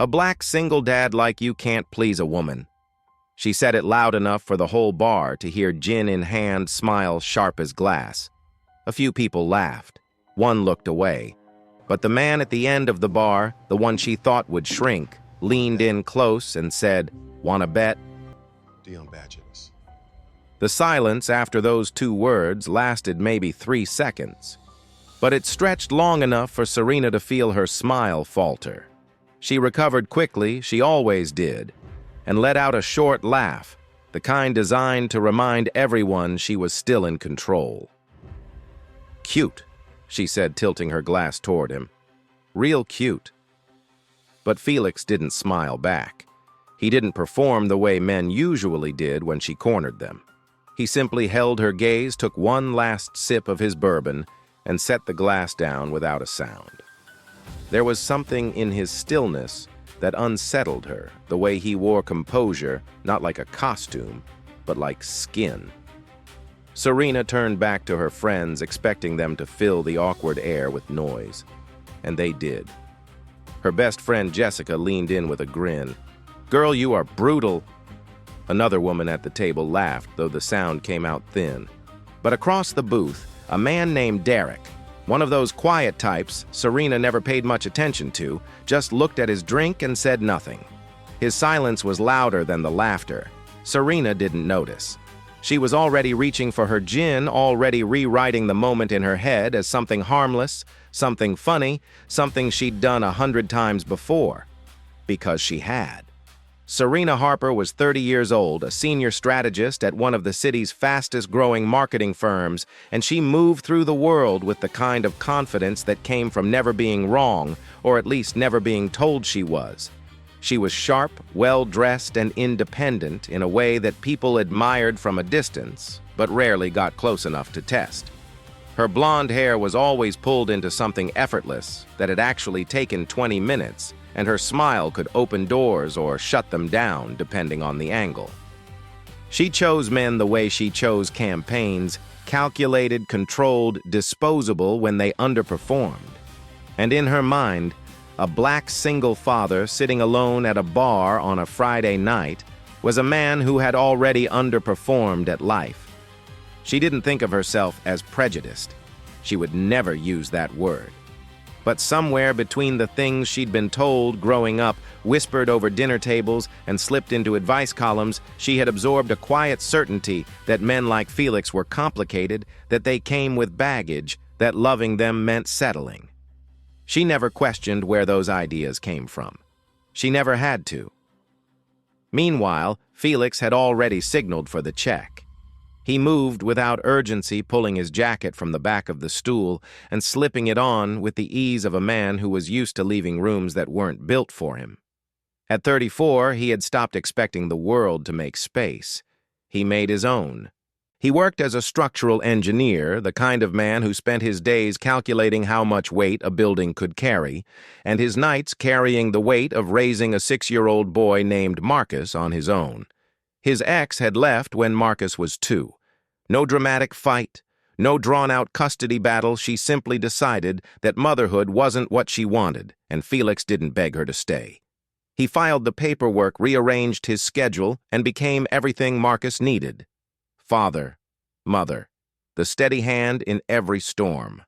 "A black single dad like you can't please a woman." She said it loud enough for the whole bar to hear gin in hand smile sharp as glass. A few people laughed. One looked away. But the man at the end of the bar, the one she thought would shrink, leaned in close and said, "Wanna bet?" Dion Badges. The silence after those two words lasted maybe 3 seconds. But it stretched long enough for Serena to feel her smile falter. She recovered quickly, she always did, and let out a short laugh, the kind designed to remind everyone she was still in control. "Cute," she said, tilting her glass toward him. "Real cute." But Felix didn't smile back. He didn't perform the way men usually did when she cornered them. He simply held her gaze, took one last sip of his bourbon, and set the glass down without a sound. There was something in his stillness that unsettled her, the way he wore composure, not like a costume, but like skin. Serena turned back to her friends, expecting them to fill the awkward air with noise. And they did. Her best friend Jessica leaned in with a grin. "Girl, you are brutal." Another woman at the table laughed, though the sound came out thin. But across the booth, a man named Derek, one of those quiet types Serena never paid much attention to, just looked at his drink and said nothing. His silence was louder than the laughter. Serena didn't notice. She was already reaching for her gin, already rewriting the moment in her head as something harmless, something funny, something she'd done 100 times before. Because she had. Serena Harper was 30 years old, a senior strategist at one of the city's fastest-growing marketing firms, and she moved through the world with the kind of confidence that came from never being wrong, or at least never being told she was. She was sharp, well-dressed, and independent in a way that people admired from a distance, but rarely got close enough to test. Her blonde hair was always pulled into something effortless that had actually taken 20 minutes, and her smile could open doors or shut them down, depending on the angle. She chose men the way she chose campaigns, calculated, controlled, disposable when they underperformed. And in her mind, a black single father sitting alone at a bar on a Friday night was a man who had already underperformed at life. She didn't think of herself as prejudiced. She would never use that word. But somewhere between the things she'd been told growing up, whispered over dinner tables, and slipped into advice columns, she had absorbed a quiet certainty that men like Felix were complicated, that they came with baggage, that loving them meant settling. She never questioned where those ideas came from. She never had to. Meanwhile, Felix had already signaled for the check. He moved without urgency, pulling his jacket from the back of the stool and slipping it on with the ease of a man who was used to leaving rooms that weren't built for him. At 34, he had stopped expecting the world to make space. He made his own. He worked as a structural engineer, the kind of man who spent his days calculating how much weight a building could carry, and his nights carrying the weight of raising a 6-year-old boy named Marcus on his own. His ex had left when Marcus was 2. No dramatic fight, no drawn-out custody battle. She simply decided that motherhood wasn't what she wanted, and Felix didn't beg her to stay. He filed the paperwork, rearranged his schedule, and became everything Marcus needed. Father, mother, the steady hand in every storm.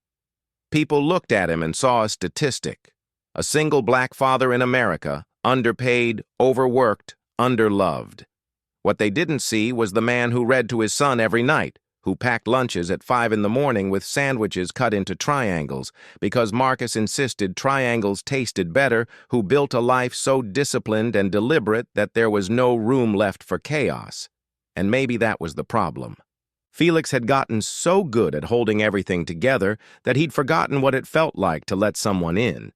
People looked at him and saw a statistic. A single black father in America, underpaid, overworked, underloved. What they didn't see was the man who read to his son every night, who packed lunches at 5 in the morning with sandwiches cut into triangles, because Marcus insisted triangles tasted better, who built a life so disciplined and deliberate that there was no room left for chaos. And maybe that was the problem. Felix had gotten so good at holding everything together that he'd forgotten what it felt like to let someone in.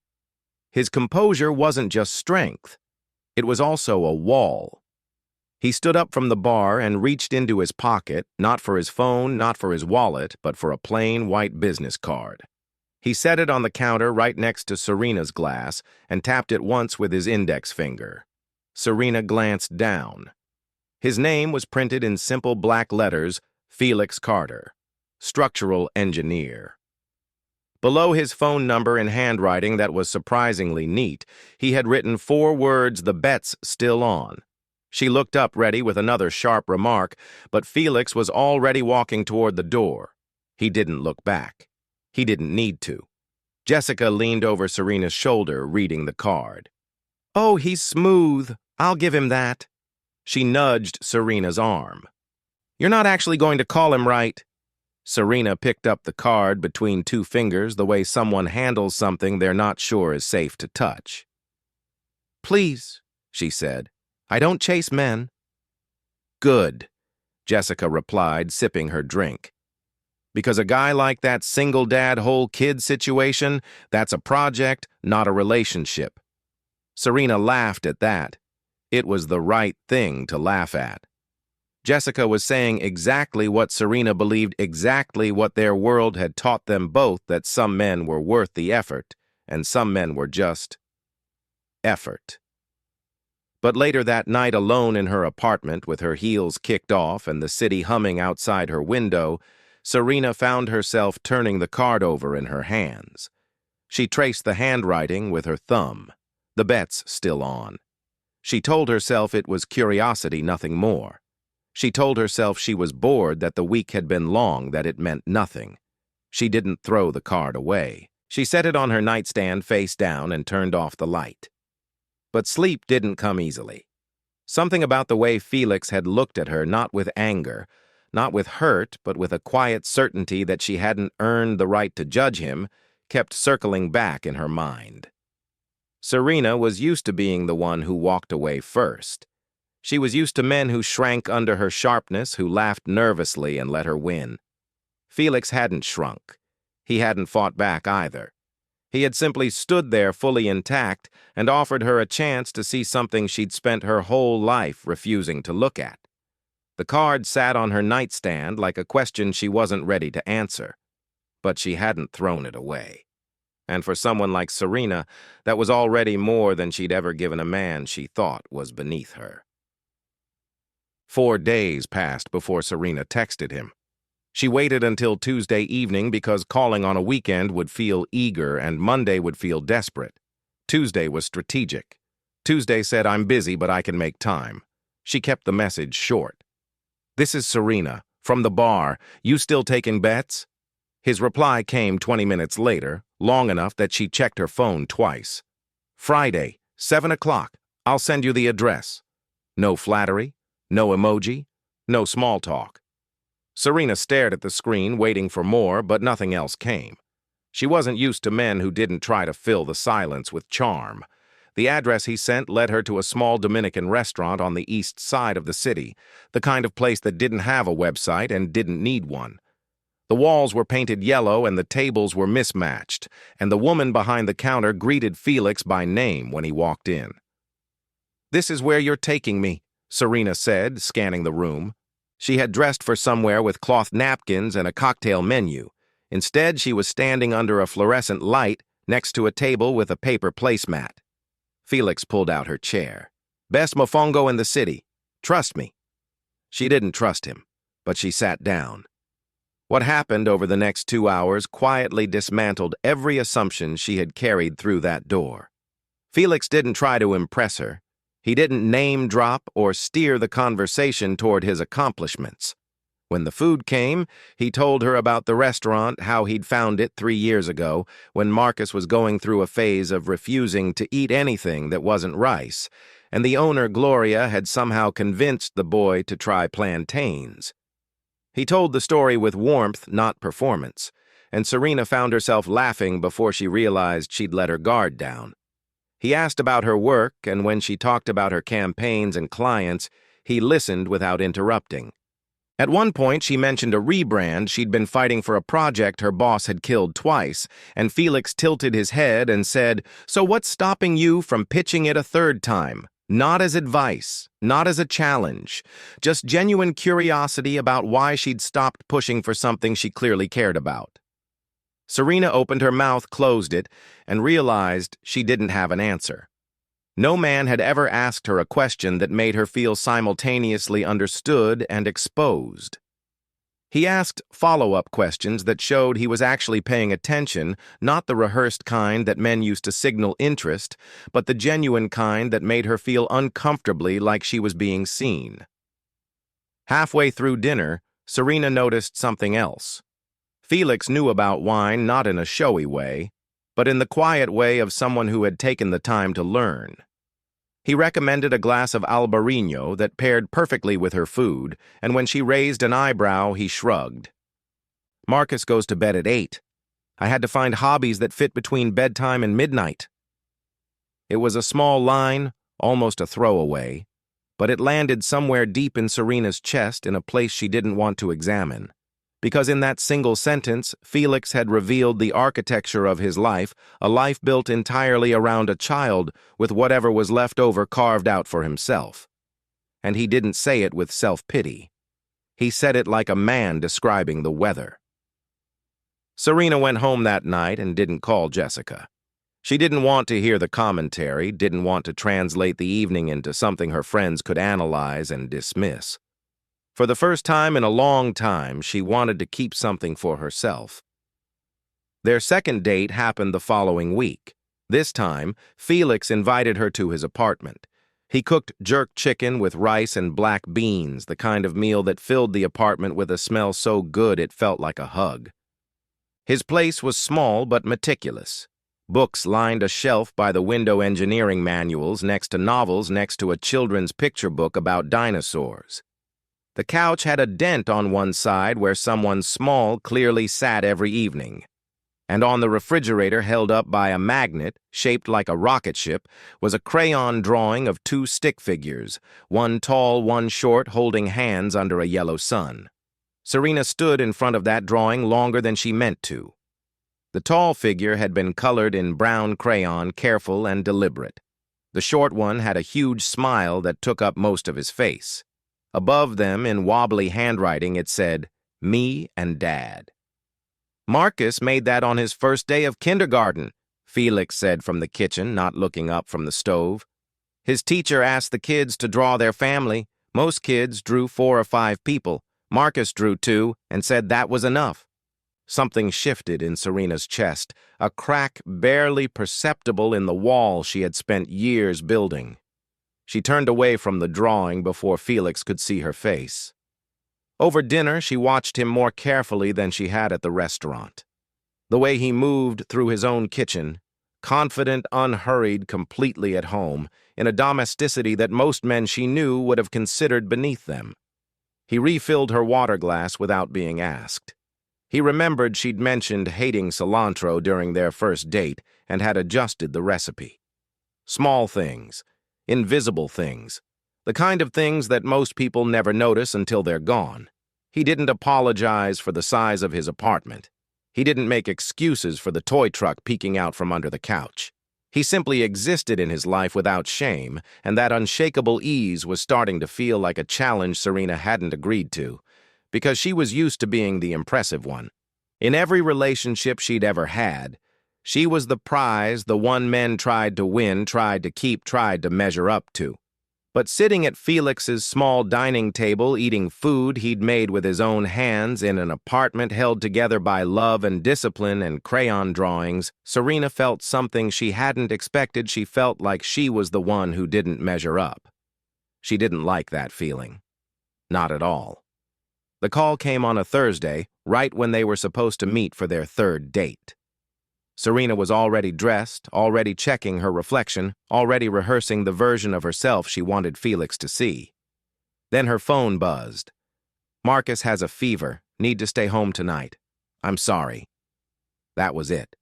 His composure wasn't just strength. It was also a wall. He stood up from the bar and reached into his pocket, not for his phone, not for his wallet, but for a plain white business card. He set it on the counter right next to Serena's glass and tapped it once with his index finger. Serena glanced down. His name was printed in simple black letters, Felix Carter, structural engineer. Below his phone number in handwriting that was surprisingly neat, he had written 4 words, "The bet's still on." She looked up, ready with another sharp remark, but Felix was already walking toward the door. He didn't look back. He didn't need to. Jessica leaned over Serena's shoulder, reading the card. "Oh, he's smooth. I'll give him that." She nudged Serena's arm. "You're not actually going to call him, right?" Serena picked up the card between 2 fingers the way someone handles something they're not sure is safe to touch. "Please," she said. "I don't chase men." "Good," Jessica replied, sipping her drink. "Because a guy like that single dad whole kid situation, that's a project, not a relationship." Serena laughed at that. It was the right thing to laugh at. Jessica was saying exactly what Serena believed, exactly what their world had taught them both, that some men were worth the effort, and some men were just effort. But later that night, alone in her apartment, with her heels kicked off and the city humming outside her window, Serena found herself turning the card over in her hands. She traced the handwriting with her thumb. The bet's still on. She told herself it was curiosity, nothing more. She told herself she was bored, that the week had been long, that it meant nothing. She didn't throw the card away. She set it on her nightstand face down and turned off the light. But sleep didn't come easily. Something about the way Felix had looked at her, not with anger, not with hurt, but with a quiet certainty that she hadn't earned the right to judge him, kept circling back in her mind. Serena was used to being the one who walked away first. She was used to men who shrank under her sharpness, who laughed nervously and let her win. Felix hadn't shrunk. He hadn't fought back either. He had simply stood there fully intact and offered her a chance to see something she'd spent her whole life refusing to look at. The card sat on her nightstand like a question she wasn't ready to answer, but she hadn't thrown it away. And for someone like Serena, that was already more than she'd ever given a man she thought was beneath her. 4 days passed before Serena texted him. She waited until Tuesday evening because calling on a weekend would feel eager and Monday would feel desperate. Tuesday was strategic. Tuesday said, "I'm busy, but I can make time." She kept the message short. "This is Serena, from the bar. You still taking bets?" His reply came 20 minutes later, long enough that she checked her phone twice. "Friday, 7 o'clock. I'll send you the address." No flattery, no emoji, no small talk. Serena stared at the screen, waiting for more, but nothing else came. She wasn't used to men who didn't try to fill the silence with charm. The address he sent led her to a small Dominican restaurant on the east side of the city, the kind of place that didn't have a website and didn't need one. The walls were painted yellow and the tables were mismatched, and the woman behind the counter greeted Felix by name when he walked in. "This is where you're taking me," Serena said, scanning the room. She had dressed for somewhere with cloth napkins and a cocktail menu. Instead, she was standing under a fluorescent light next to a table with a paper placemat. Felix pulled out her chair. "Best mofongo in the city. Trust me." She didn't trust him, but she sat down. What happened over the next 2 hours quietly dismantled every assumption she had carried through that door. Felix didn't try to impress her. He didn't name-drop or steer the conversation toward his accomplishments. When the food came, he told her about the restaurant, how he'd found it 3 years ago, when Marcus was going through a phase of refusing to eat anything that wasn't rice, and the owner, Gloria, had somehow convinced the boy to try plantains. He told the story with warmth, not performance, and Serena found herself laughing before she realized she'd let her guard down. He asked about her work, and when she talked about her campaigns and clients, he listened without interrupting. At one point, she mentioned a rebrand. She'd been fighting for a project her boss had killed twice, and Felix tilted his head and said, "So what's stopping you from pitching it a 3rd time? Not as advice, not as a challenge, just genuine curiosity about why she'd stopped pushing for something she clearly cared about." Serena opened her mouth, closed it, and realized she didn't have an answer. No man had ever asked her a question that made her feel simultaneously understood and exposed. He asked follow-up questions that showed he was actually paying attention, not the rehearsed kind that men used to signal interest, but the genuine kind that made her feel uncomfortably like she was being seen. Halfway through dinner, Serena noticed something else. Felix knew about wine not in a showy way, but in the quiet way of someone who had taken the time to learn. He recommended a glass of Albarino that paired perfectly with her food, and when she raised an eyebrow, he shrugged. Marcus goes to bed at 8. I had to find hobbies that fit between bedtime and midnight. It was a small line, almost a throwaway, but it landed somewhere deep in Serena's chest in a place she didn't want to examine. Because in that single sentence, Felix had revealed the architecture of his life, a life built entirely around a child with whatever was left over carved out for himself. And he didn't say it with self-pity. He said it like a man describing the weather. Serena went home that night and didn't call Jessica. She didn't want to hear the commentary, didn't want to translate the evening into something her friends could analyze and dismiss. For the first time in a long time, she wanted to keep something for herself. Their second date happened the following week. This time, Felix invited her to his apartment. He cooked jerk chicken with rice and black beans, the kind of meal that filled the apartment with a smell so good it felt like a hug. His place was small but meticulous. Books lined a shelf by the window engineering manuals next to novels next to a children's picture book about dinosaurs. The couch had a dent on one side where someone small clearly sat every evening. And on the refrigerator, held up by a magnet shaped like a rocket ship, was a crayon drawing of two stick figures, one tall, one short, holding hands under a yellow sun. Serena stood in front of that drawing longer than she meant to. The tall figure had been colored in brown crayon, careful and deliberate. The short one had a huge smile that took up most of his face. Above them, in wobbly handwriting, it said, "Me and Dad." "Marcus made that on his first day of kindergarten," Felix said from the kitchen, not looking up from the stove. "His teacher asked the kids to draw their family. Most kids drew 4 or 5 people. Marcus drew 2 and said that was enough." Something shifted in Serena's chest, a crack barely perceptible in the wall she had spent years building. She turned away from the drawing before Felix could see her face. Over dinner, she watched him more carefully than she had at the restaurant. The way he moved through his own kitchen, confident, unhurried, completely at home, in a domesticity that most men she knew would have considered beneath them. He refilled her water glass without being asked. He remembered she'd mentioned hating cilantro during their first date and had adjusted the recipe. Small things. Invisible things. The kind of things that most people never notice until they're gone. He didn't apologize for the size of his apartment. He didn't make excuses for the toy truck peeking out from under the couch. He simply existed in his life without shame, and that unshakable ease was starting to feel like a challenge Serena hadn't agreed to, because she was used to being the impressive one. In every relationship she'd ever had, she was the prize the one men tried to win, tried to keep, tried to measure up to. But sitting at Felix's small dining table eating food he'd made with his own hands in an apartment held together by love and discipline and crayon drawings, Serena felt something she hadn't expected. She felt like she was the one who didn't measure up. She didn't like that feeling. Not at all. The call came on a Thursday, right when they were supposed to meet for their third date. Serena was already dressed, already checking her reflection, already rehearsing the version of herself she wanted Felix to see. Then her phone buzzed. "Marcus has a fever. Need to stay home tonight. I'm sorry." That was it.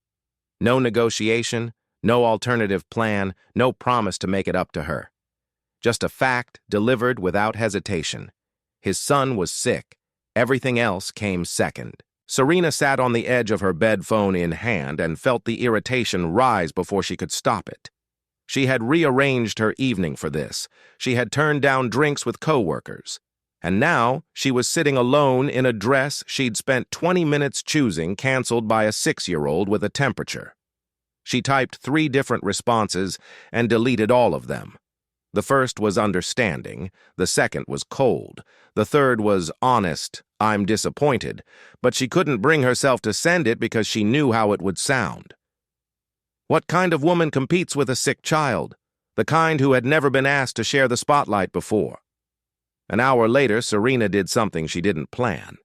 No negotiation, no alternative plan, no promise to make it up to her. Just a fact delivered without hesitation. His son was sick. Everything else came second. Serena sat on the edge of her bed, phone in hand, and felt the irritation rise before she could stop it. She had rearranged her evening for this. She had turned down drinks with coworkers. And now she was sitting alone in a dress she'd spent 20 minutes choosing, canceled by a 6-year-old with a temperature. She typed 3 different responses and deleted all of them. The first was understanding, the second was cold, the third was honest, "I'm disappointed," but she couldn't bring herself to send it because she knew how it would sound. What kind of woman competes with a sick child? The kind who had never been asked to share the spotlight before. An hour later, Serena did something she didn't plan.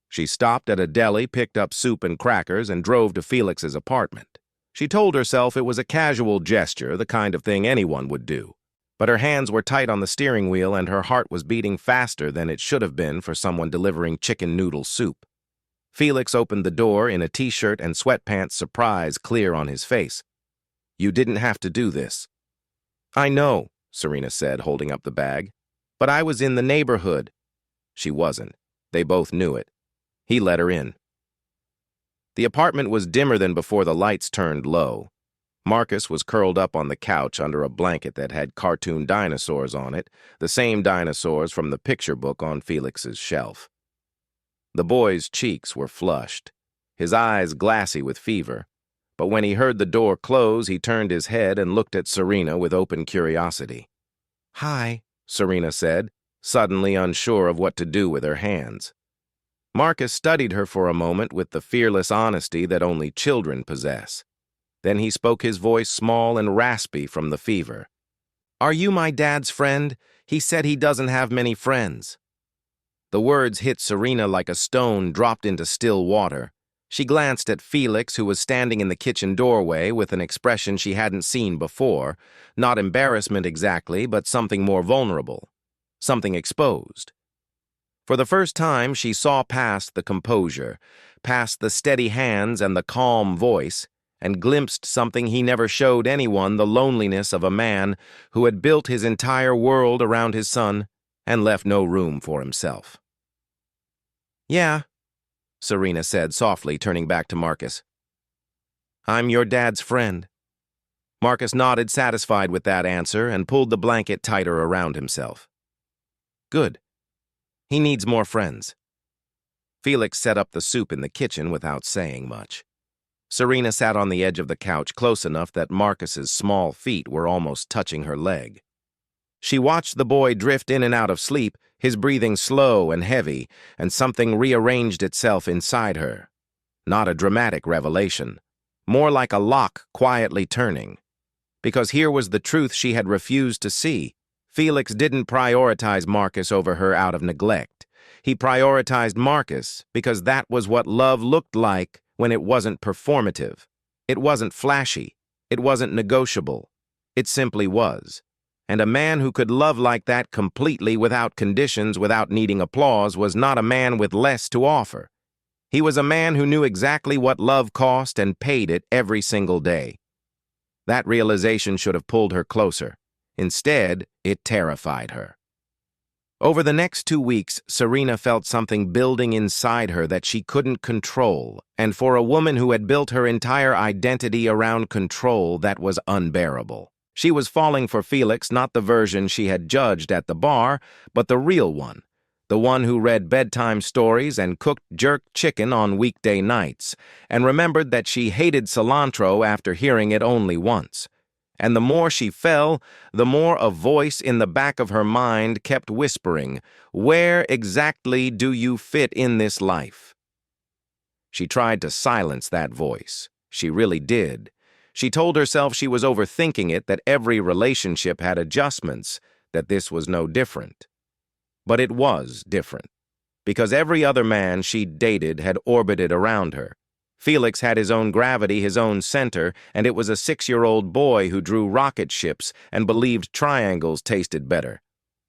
She stopped at a deli, picked up soup and crackers, and drove to Felix's apartment. She told herself it was a casual gesture, the kind of thing anyone would do. But her hands were tight on the steering wheel and her heart was beating faster than it should have been for someone delivering chicken noodle soup. Felix opened the door in a t-shirt and sweatpants, surprise clear on his face. "You didn't have to do this." "I know," Serena said, holding up the bag. "But I was in the neighborhood." She wasn't. They both knew it. He let her in. The apartment was dimmer than before the lights turned low. Marcus was curled up on the couch under a blanket that had cartoon dinosaurs on it, the same dinosaurs from the picture book on Felix's shelf. The boy's cheeks were flushed, his eyes glassy with fever, but when he heard the door close, he turned his head and looked at Serena with open curiosity. "Hi," Serena said, suddenly unsure of what to do with her hands. Marcus studied her for a moment with the fearless honesty that only children possess. Then he spoke, his voice small and raspy from the fever. "Are you my dad's friend? He said he doesn't have many friends." The words hit Serena like a stone dropped into still water. She glanced at Felix, who was standing in the kitchen doorway with an expression she hadn't seen before, not embarrassment exactly, but something more vulnerable, something exposed. For the first time, she saw past the composure, past the steady hands and the calm voice, and glimpsed something he never showed anyone, the loneliness of a man who had built his entire world around his son and left no room for himself. "Yeah," Serena said softly, turning back to Marcus. "I'm your dad's friend." Marcus nodded, satisfied with that answer, and pulled the blanket tighter around himself. "Good. He needs more friends." Felix set up the soup in the kitchen without saying much. Serena sat on the edge of the couch, close enough that Marcus's small feet were almost touching her leg. She watched the boy drift in and out of sleep, his breathing slow and heavy, and something rearranged itself inside her. Not a dramatic revelation, more like a lock quietly turning. Because here was the truth she had refused to see. Felix didn't prioritize Marcus over her out of neglect. He prioritized Marcus because that was what love looked like when it wasn't performative. It wasn't flashy. It wasn't negotiable. It simply was. And a man who could love like that completely without conditions, without needing applause, was not a man with less to offer. He was a man who knew exactly what love cost and paid it every single day. That realization should have pulled her closer. Instead, it terrified her. Over the next 2 weeks, Serena felt something building inside her that she couldn't control, and for a woman who had built her entire identity around control, that was unbearable. She was falling for Felix, not the version she had judged at the bar, but the real one, the one who read bedtime stories and cooked jerk chicken on weekday nights, and remembered that she hated cilantro after hearing it only once. And the more she fell, the more a voice in the back of her mind kept whispering, "Where exactly do you fit in this life?" She tried to silence that voice. She really did. She told herself she was overthinking it, that every relationship had adjustments, that this was no different. But it was different, because every other man she'd dated had orbited around her. Felix had his own gravity, his own center, and it was a 6-year-old boy who drew rocket ships and believed triangles tasted better.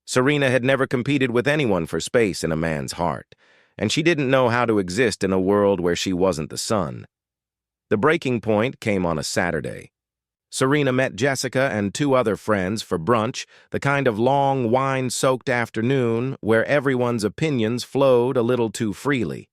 Serena had never competed with anyone for space in a man's heart, and she didn't know how to exist in a world where she wasn't the sun. The breaking point came on a Saturday. Serena met Jessica and 2 other friends for brunch, the kind of long, wine-soaked afternoon where everyone's opinions flowed a little too freely.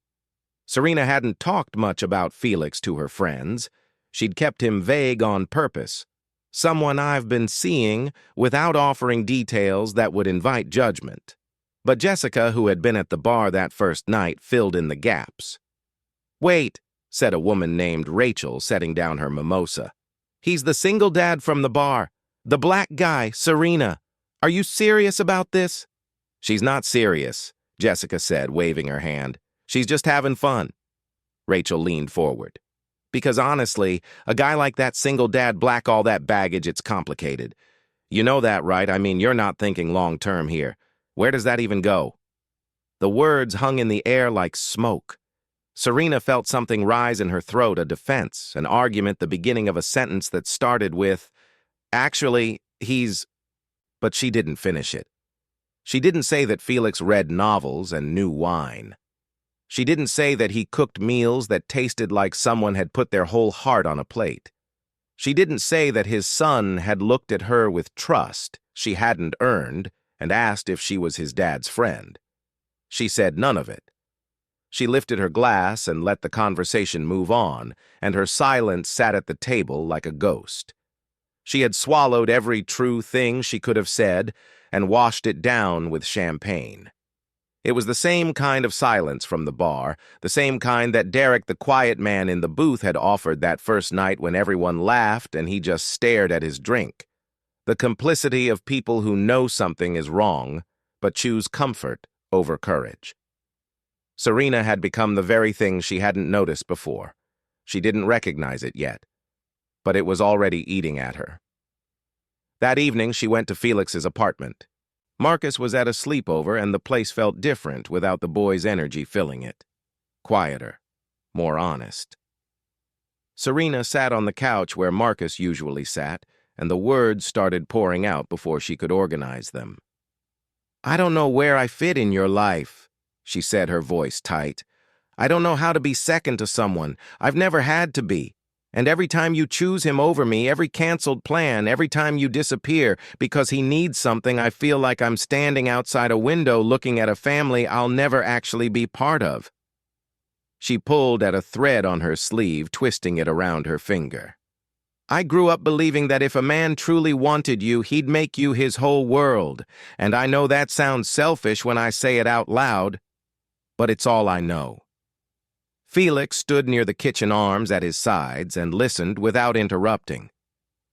Serena hadn't talked much about Felix to her friends. She'd kept him vague on purpose. "Someone I've been seeing," without offering details that would invite judgment. But Jessica, who had been at the bar that first night, filled in the gaps. "Wait," said a woman named Rachel, setting down her mimosa. "He's the single dad from the bar. The black guy, Serena. Are you serious about this?" "She's not serious," Jessica said, waving her hand. She's just having fun. Rachel leaned forward. Because honestly, a guy like that single dad, black all that baggage, it's complicated. You know that, right? I mean, you're not thinking long-term here. Where does that even go? The words hung in the air like smoke. Serena felt something rise in her throat, a defense, an argument, the beginning of a sentence that started with, "Actually, he's—" But she didn't finish it. She didn't say that Felix read novels and knew wine. She didn't say that he cooked meals that tasted like someone had put their whole heart on a plate. She didn't say that his son had looked at her with trust she hadn't earned and asked if she was his dad's friend. She said none of it. She lifted her glass and let the conversation move on, and her silence sat at the table like a ghost. She had swallowed every true thing she could have said and washed it down with champagne. It was the same kind of silence from the bar, the same kind that Derek, the quiet man in the booth, had offered that first night when everyone laughed and he just stared at his drink. The complicity of people who know something is wrong, but choose comfort over courage. Serena had become the very thing she hadn't noticed before. She didn't recognize it yet, but it was already eating at her. That evening, she went to Felix's apartment. Marcus was at a sleepover, and the place felt different without the boy's energy filling it. Quieter, more honest. Serena sat on the couch where Marcus usually sat, and the words started pouring out before she could organize them. "I don't know where I fit in your life," she said, her voice tight. "I don't know how to be second to someone. I've never had to be. And every time you choose him over me, every canceled plan, every time you disappear because he needs something, I feel like I'm standing outside a window looking at a family I'll never actually be part of." She pulled at a thread on her sleeve, twisting it around her finger. "I grew up believing that if a man truly wanted you, he'd make you his whole world. And I know that sounds selfish when I say it out loud, but it's all I know." Felix stood near the kitchen arms at his sides and listened without interrupting.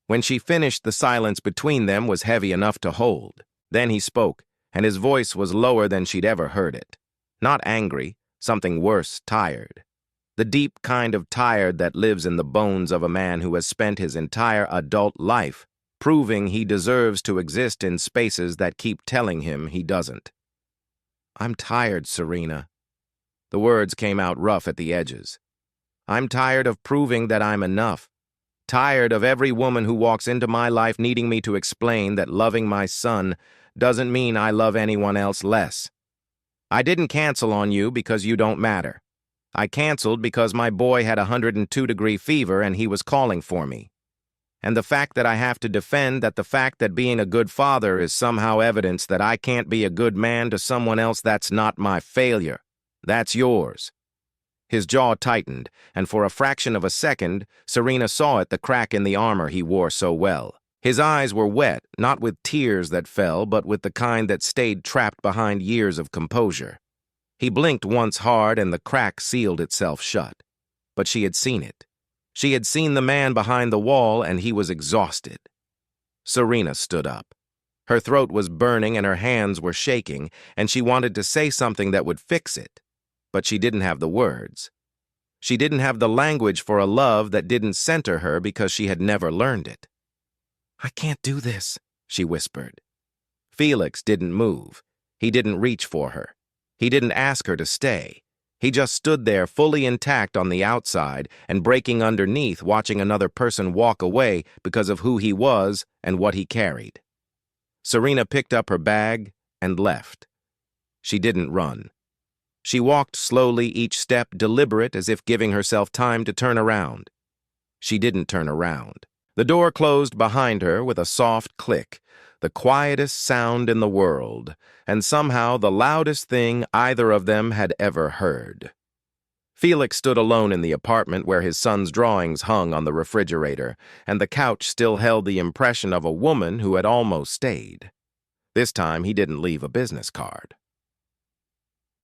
When she finished, the silence between them was heavy enough to hold. Then he spoke, and his voice was lower than she'd ever heard it. Not angry, something worse, tired. The deep kind of tired that lives in the bones of a man who has spent his entire adult life proving he deserves to exist in spaces that keep telling him he doesn't. "I'm tired, Serena." The words came out rough at the edges. "I'm tired of proving that I'm enough. Tired of every woman who walks into my life needing me to explain that loving my son doesn't mean I love anyone else less. I didn't cancel on you because you don't matter. I canceled because my boy had a 102-degree fever and he was calling for me. And the fact that I have to defend that the fact that being a good father is somehow evidence that I can't be a good man to someone else, that's not my failure. That's yours." His jaw tightened, and for a fraction of a second, Serena saw it, the crack in the armor he wore so well. His eyes were wet, not with tears that fell, but with the kind that stayed trapped behind years of composure. He blinked once hard, and the crack sealed itself shut. But she had seen it. She had seen the man behind the wall, and he was exhausted. Serena stood up. Her throat was burning and her hands were shaking, and she wanted to say something that would fix it. But she didn't have the words. She didn't have the language for a love that didn't center her because she had never learned it. "I can't do this," she whispered. Felix didn't move. He didn't reach for her. He didn't ask her to stay. He just stood there fully intact on the outside and breaking underneath, watching another person walk away because of who he was and what he carried. Serena picked up her bag and left. She didn't run. She walked slowly, each step deliberate, as if giving herself time to turn around. She didn't turn around. The door closed behind her with a soft click, the quietest sound in the world, and somehow the loudest thing either of them had ever heard. Felix stood alone in the apartment where his son's drawings hung on the refrigerator, and the couch still held the impression of a woman who had almost stayed. This time he didn't leave a business card.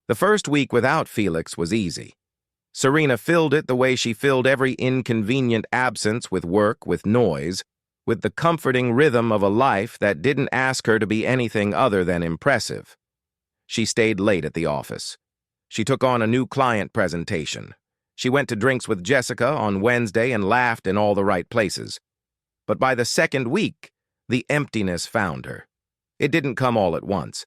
The first week without Felix was easy. Serena filled it the way she filled every inconvenient absence, with work, with noise, with the comforting rhythm of a life that didn't ask her to be anything other than impressive. She stayed late at the office. She took on a new client presentation. She went to drinks with Jessica on Wednesday and laughed in all the right places. But by the second week, the emptiness found her. It didn't come all at once.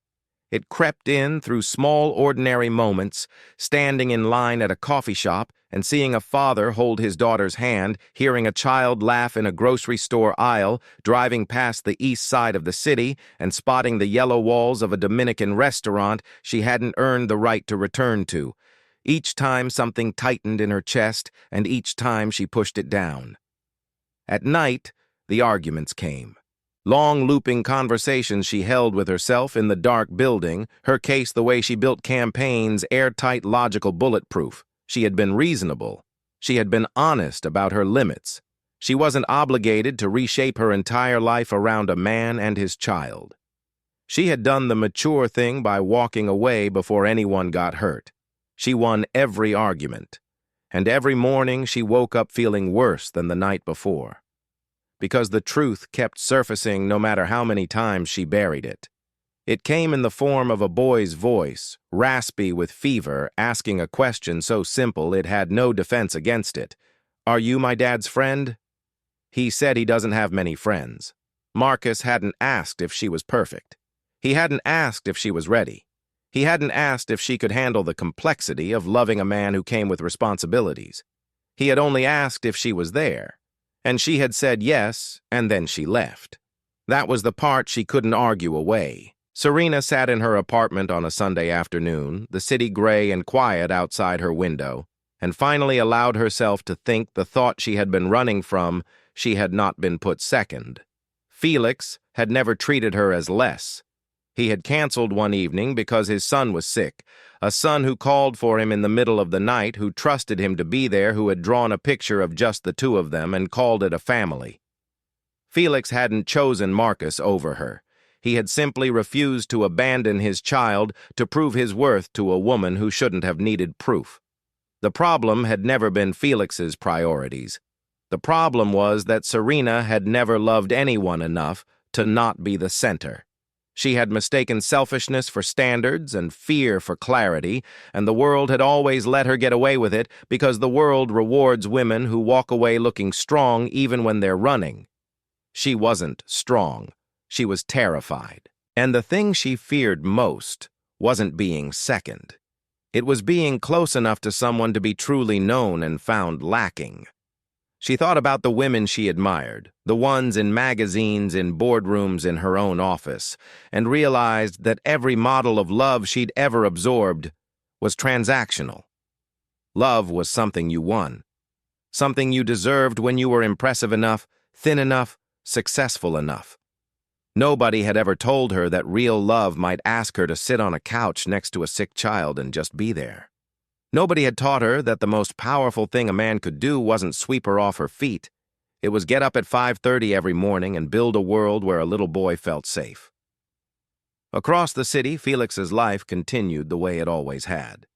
It crept in through small, ordinary moments, standing in line at a coffee shop and seeing a father hold his daughter's hand, hearing a child laugh in a grocery store aisle, driving past the east side of the city, and spotting the yellow walls of a Dominican restaurant she hadn't earned the right to return to. Each time something tightened in her chest, and each time she pushed it down. At night, the arguments came. Long, looping conversations she held with herself in the dark building, her case the way she built campaigns, airtight, logical, bulletproof. She had been reasonable. She had been honest about her limits. She wasn't obligated to reshape her entire life around a man and his child. She had done the mature thing by walking away before anyone got hurt. She won every argument. And every morning she woke up feeling worse than the night before. Because the truth kept surfacing no matter how many times she buried it. It came in the form of a boy's voice, raspy with fever, asking a question so simple it had no defense against it. "Are you my dad's friend?" He said he doesn't have many friends. Marcus hadn't asked if she was perfect. He hadn't asked if she was ready. He hadn't asked if she could handle the complexity of loving a man who came with responsibilities. He had only asked if she was there. And she had said yes, and then she left. That was the part she couldn't argue away. Serena sat in her apartment on a Sunday afternoon, the city gray and quiet outside her window, and finally allowed herself to think the thought she had been running from she had not been put second. Felix had never treated her as less. He had canceled one evening because his son was sick, a son who called for him in the middle of the night, who trusted him to be there, who had drawn a picture of just the two of them and called it a family. Felix hadn't chosen Marcus over her. He had simply refused to abandon his child to prove his worth to a woman who shouldn't have needed proof. The problem had never been Felix's priorities. The problem was that Serena had never loved anyone enough to not be the center. She had mistaken selfishness for standards and fear for clarity, and the world had always let her get away with it because the world rewards women who walk away looking strong even when they're running. She wasn't strong. She was terrified. And the thing she feared most wasn't being second. It was being close enough to someone to be truly known and found lacking. She thought about the women she admired, the ones in magazines, in boardrooms, in her own office, and realized that every model of love she'd ever absorbed was transactional. Love was something you won, something you deserved when you were impressive enough, thin enough, successful enough. Nobody had ever told her that real love might ask her to sit on a couch next to a sick child and just be there. Nobody had taught her that the most powerful thing a man could do wasn't sweep her off her feet. It was get up at 5:30 every morning and build a world where a little boy felt safe. Across the city, Felix's life continued the way it always had.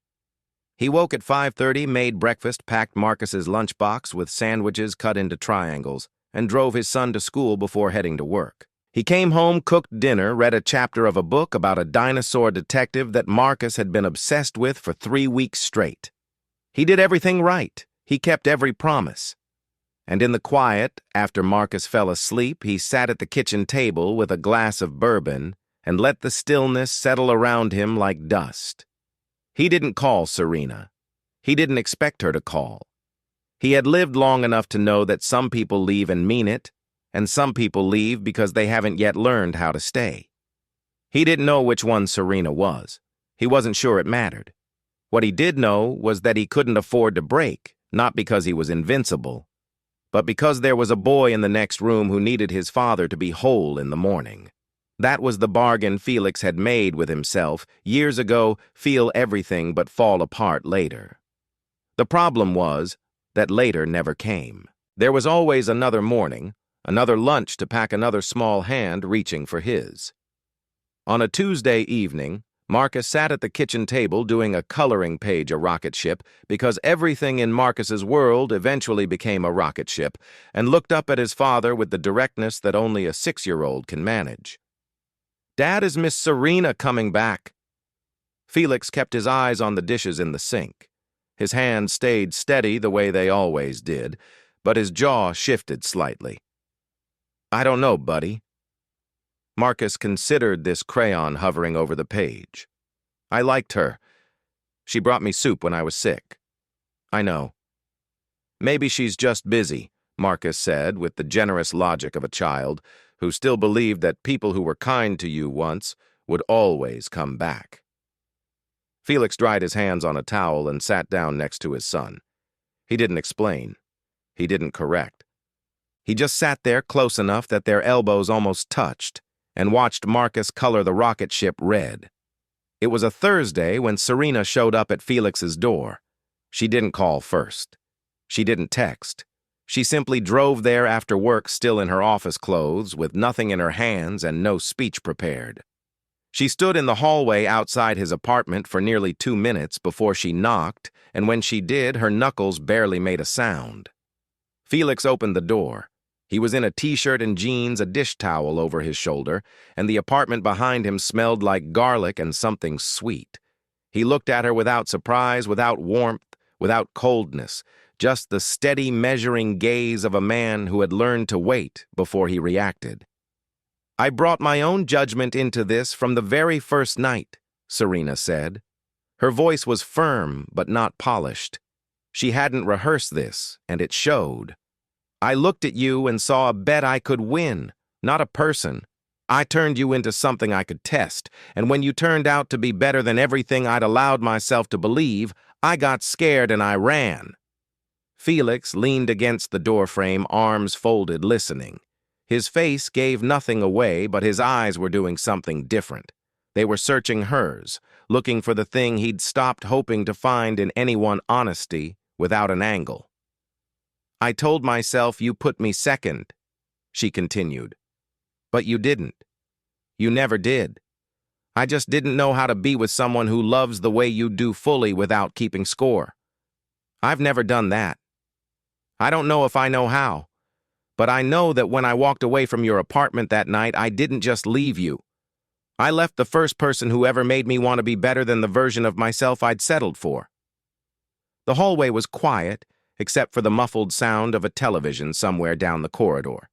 He woke at 5:30, made breakfast, packed Marcus's lunchbox with sandwiches cut into triangles, and drove his son to school before heading to work. He came home, cooked dinner, read a chapter of a book about a dinosaur detective that Marcus had been obsessed with for 3 weeks straight. He did everything right. He kept every promise. And in the quiet, after Marcus fell asleep, he sat at the kitchen table with a glass of bourbon and let the stillness settle around him like dust. He didn't call Serena. He didn't expect her to call. He had lived long enough to know that some people leave and mean it, and some people leave because they haven't yet learned how to stay. He didn't know which one Serena was. He wasn't sure it mattered. What he did know was that he couldn't afford to break, not because he was invincible, but because there was a boy in the next room who needed his father to be whole in the morning. That was the bargain Felix had made with himself years ago, feel everything but fall apart later. The problem was that later never came. There was always another morning, another lunch to pack another small hand reaching for his. On a Tuesday evening, Marcus sat at the kitchen table doing a coloring page a rocket ship because everything in Marcus's world eventually became a rocket ship, and looked up at his father with the directness that only a 6-year-old can manage. "Dad, is Miss Serena coming back?" Felix kept his eyes on the dishes in the sink. His hands stayed steady the way they always did, but his jaw shifted slightly. "I don't know, buddy." Marcus considered this crayon hovering over the page. "I liked her. She brought me soup when I was sick." "I know." "Maybe she's just busy," Marcus said with the generous logic of a child who still believed that people who were kind to you once would always come back. Felix dried his hands on a towel and sat down next to his son. He didn't explain. He didn't correct. He just sat there close enough that their elbows almost touched and watched Marcus color the rocket ship red. It was a Thursday when Serena showed up at Felix's door. She didn't call first. She didn't text. She simply drove there after work still in her office clothes with nothing in her hands and no speech prepared. She stood in the hallway outside his apartment for nearly 2 minutes before she knocked, and when she did, her knuckles barely made a sound. Felix opened the door. He was in a t-shirt and jeans, a dish towel over his shoulder, and the apartment behind him smelled like garlic and something sweet. He looked at her without surprise, without warmth, without coldness, just the steady, measuring gaze of a man who had learned to wait before he reacted. "I brought my own judgment into this from the very first night," Serena said. Her voice was firm but not polished. She hadn't rehearsed this, and it showed. "I looked at you and saw a bet I could win, not a person. I turned you into something I could test, and when you turned out to be better than everything I'd allowed myself to believe, I got scared and I ran." Felix leaned against the doorframe, arms folded, listening. His face gave nothing away, but his eyes were doing something different. They were searching hers, looking for the thing he'd stopped hoping to find in anyone: honesty without an angle. "I told myself you put me second," she continued. "But you didn't. You never did. I just didn't know how to be with someone who loves the way you do fully without keeping score. I've never done that. I don't know if I know how. But I know that when I walked away from your apartment that night, I didn't just leave you. I left the first person who ever made me want to be better than the version of myself I'd settled for." The hallway was quiet, except for the muffled sound of a television somewhere down the corridor.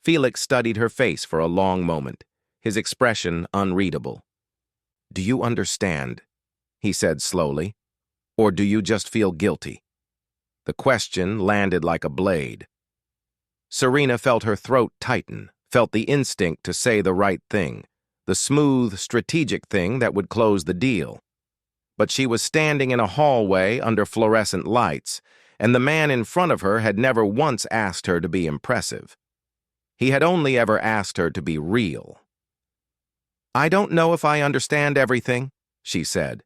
Felix studied her face for a long moment, his expression unreadable. "Do you understand?" he said slowly. "Or do you just feel guilty?" The question landed like a blade. Serena felt her throat tighten, felt the instinct to say the right thing, the smooth, strategic thing that would close the deal. But she was standing in a hallway under fluorescent lights, and the man in front of her had never once asked her to be impressive. He had only ever asked her to be real. "I don't know if I understand everything," she said.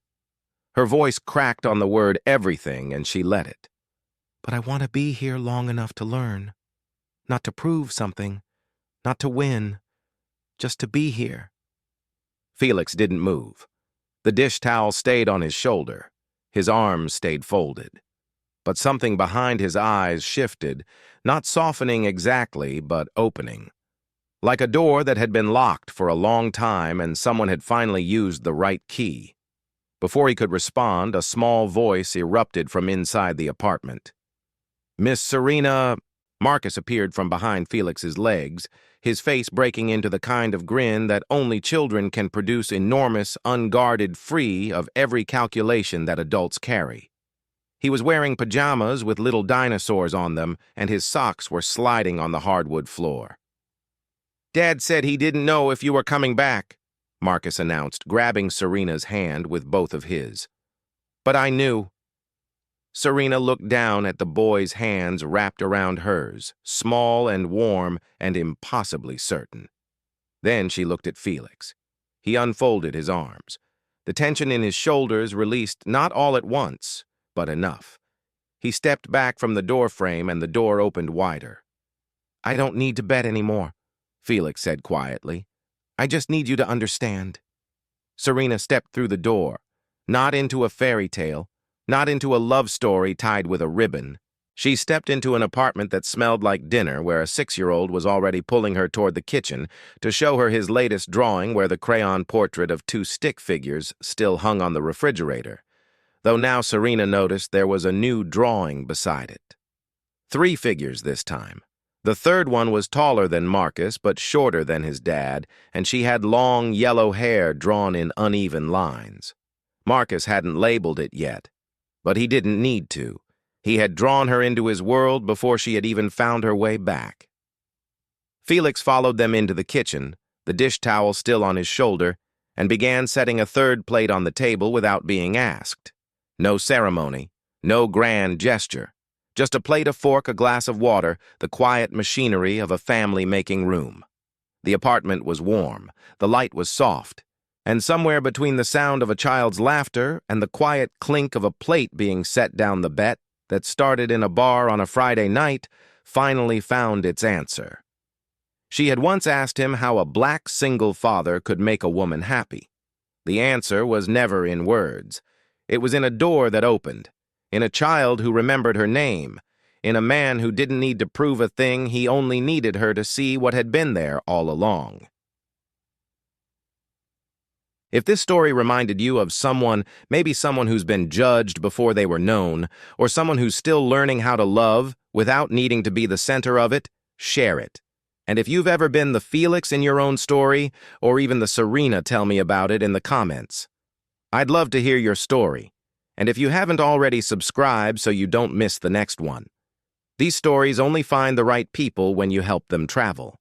Her voice cracked on the word everything, and she let it. "But I want to be here long enough to learn. Not to prove something, not to win, just to be here." Felix didn't move. The dish towel stayed on his shoulder. His arms stayed folded. But something behind his eyes shifted, not softening exactly, but opening. Like a door that had been locked for a long time and someone had finally used the right key. Before he could respond, a small voice erupted from inside the apartment. "Miss Serena..." Marcus appeared from behind Felix's legs, his face breaking into the kind of grin that only children can produce, enormous, unguarded, free of every calculation that adults carry. He was wearing pajamas with little dinosaurs on them, and his socks were sliding on the hardwood floor. "Dad said he didn't know if you were coming back," Marcus announced, grabbing Serena's hand with both of his. "But I knew." Serena looked down at the boy's hands wrapped around hers, small and warm and impossibly certain. Then she looked at Felix. He unfolded his arms. The tension in his shoulders released not all at once, but enough. He stepped back from the doorframe and the door opened wider. "I don't need to bet anymore," Felix said quietly. "I just need you to understand." Serena stepped through the door, not into a fairy tale, not into a love story tied with a ribbon, She stepped into an apartment that smelled like dinner, where a 6-year-old was already pulling her toward the kitchen to show her his latest drawing, where the crayon portrait of 2 stick figures still hung on the refrigerator, though now Serena noticed there was a new drawing beside it. 3 figures this time. The third one was taller than Marcus, but shorter than his dad, and she had long yellow hair drawn in uneven lines. Marcus hadn't labeled it yet, but he didn't need to. He had drawn her into his world before she had even found her way back. Felix followed them into the kitchen, the dish towel still on his shoulder, and began setting a third plate on the table without being asked. No ceremony, no grand gesture. Just a plate, a fork, a glass of water, the quiet machinery of a family making room. The apartment was warm, the light was soft, and somewhere between the sound of a child's laughter and the quiet clink of a plate being set down the bet that started in a bar on a Friday night finally found its answer. She had once asked him how a black single father could make a woman happy. The answer was never in words. It was in a door that opened, in a child who remembered her name, in a man who didn't need to prove a thing, he only needed her to see what had been there all along. If this story reminded you of someone, maybe someone who's been judged before they were known, or someone who's still learning how to love without needing to be the center of it, share it. And if you've ever been the Felix in your own story, or even the Serena, tell me about it in the comments. I'd love to hear your story. And if you haven't already, subscribe so you don't miss the next one. These stories only find the right people when you help them travel.